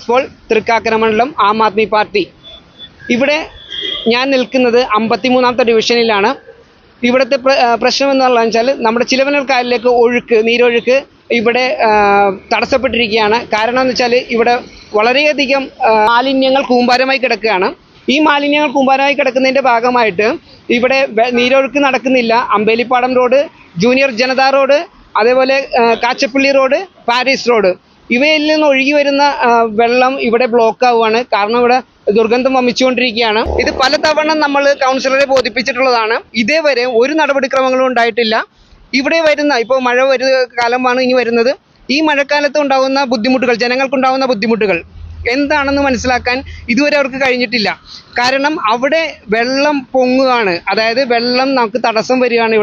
ഇപ്പോൾ തൃക്കാക്കര മണ്ഡലം ആം ആദ്മി പാർട്ടി. ഇവിടെ ഞാൻ നിൽക്കുന്നത് 53ാമത്തെ ഡിവിഷനിലാണ്. ഇവിടുത്തെ പ്രശ്നം എന്ന് വെച്ചാൽ നമ്മുടെ ചിലവനൂർ കായലിലേക്ക് നീരൊഴുക്ക് ഇവിടെ തടസ്സപ്പെട്ടിരിക്കുകയാണ്. കാരണം എന്ന് വെച്ചാൽ ഇവിടെ വളരെയധികം മാലിന്യങ്ങൾ കൂമ്പാരമായി കിടക്കുകയാണ്. ഈ മാലിന്യങ്ങൾ കൂമ്പാരമായി കിടക്കുന്നതിൻ്റെ ഭാഗമായിട്ട് ഇവിടെ നീരൊഴുക്ക് നടക്കുന്നില്ല. അമ്പേലിപ്പാടം റോഡ്, ജൂനിയർ ജനതാ റോഡ്, അതേപോലെ കാച്ചപ്പള്ളി റോഡ്, പാരീസ് റോഡ് ഇവയിൽ നിന്ന് ഒഴുകി വരുന്ന വെള്ളം ഇവിടെ ബ്ലോക്ക് ആവുകയാണ്. കാരണം ഇവിടെ ദുർഗന്ധം വമിച്ചുകൊണ്ടിരിക്കുകയാണ്. ഇത് പലതവണ നമ്മൾ കൗൺസിലറെ ബോധിപ്പിച്ചിട്ടുള്ളതാണ്. ഇതേവരെ ഒരു നടപടിക്രമങ്ങളും ഉണ്ടായിട്ടില്ല. ഇവിടെ വരുന്ന ഇപ്പോൾ മഴ കാലമാണ് ഇനി വരുന്നത്. ഈ മഴക്കാലത്ത് ഉണ്ടാകുന്ന ബുദ്ധിമുട്ടുകൾ, ജനങ്ങൾക്കുണ്ടാകുന്ന ബുദ്ധിമുട്ടുകൾ എന്താണെന്ന് മനസ്സിലാക്കാൻ ഇതുവരെ അവർക്ക് കഴിഞ്ഞിട്ടില്ല. കാരണം അവിടെ വെള്ളം പൊങ്ങുകയാണ്, അതായത് വെള്ളം നമുക്ക് തടസ്സം വരികയാണ്.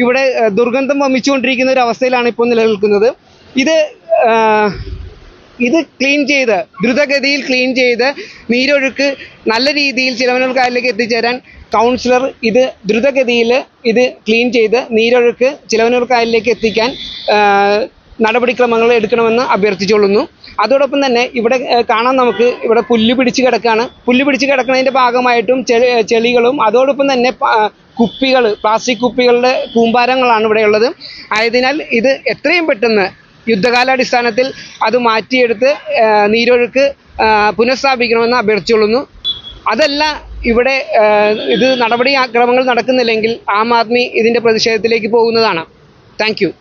ഇവിടെ ദുർഗന്ധം വമിച്ചുകൊണ്ടിരിക്കുന്ന ഒരു അവസ്ഥയിലാണ് ഇപ്പോൾ നിലനിൽക്കുന്നത്. ഇത് ദ്രുതഗതിയിൽ ക്ലീൻ ചെയ്ത് നീരൊഴുക്ക് നല്ല രീതിയിൽ ചിലവനൂർ കായലിലേക്ക് എത്തിച്ചേരാൻ കൗൺസിലർ ദ്രുതഗതിയിൽ ക്ലീൻ ചെയ്ത് നീരൊഴുക്ക് ചിലവനൂർ കായലിലേക്ക് എത്തിക്കാൻ നടപടിക്രമങ്ങൾ എടുക്കണമെന്ന് അഭ്യർത്ഥിച്ചുകൊള്ളുന്നു. അതോടൊപ്പം തന്നെ ഇവിടെ കാണാൻ നമുക്ക് ഇവിടെ പുല്ല് പിടിച്ച് കിടക്കുകയാണ്. പുല്ല് പിടിച്ച് കിടക്കുന്നതിൻ്റെ ഭാഗമായിട്ടും ചെളികളും അതോടൊപ്പം തന്നെ പ്ലാസ്റ്റിക് കുപ്പികളുടെ കൂമ്പാരങ്ങളാണ് ഇവിടെയുള്ളത്. ആയതിനാൽ ഇത് എത്രയും പെട്ടെന്ന് യുദ്ധകാലാടിസ്ഥാനത്തിൽ അത് മാറ്റിയെടുത്ത് നീരൊഴുക്ക് പുനഃസ്ഥാപിക്കണമെന്ന് അഭ്യർത്ഥിച്ചുകൊള്ളുന്നു. അതല്ല ഇവിടെ നടപടിക്രമങ്ങൾ നടക്കുന്നില്ലെങ്കിൽ ആം ആദ്മി ഇതിൻ്റെ പ്രതിഷേധത്തിലേക്ക് പോകുന്നതാണ്. Thank you.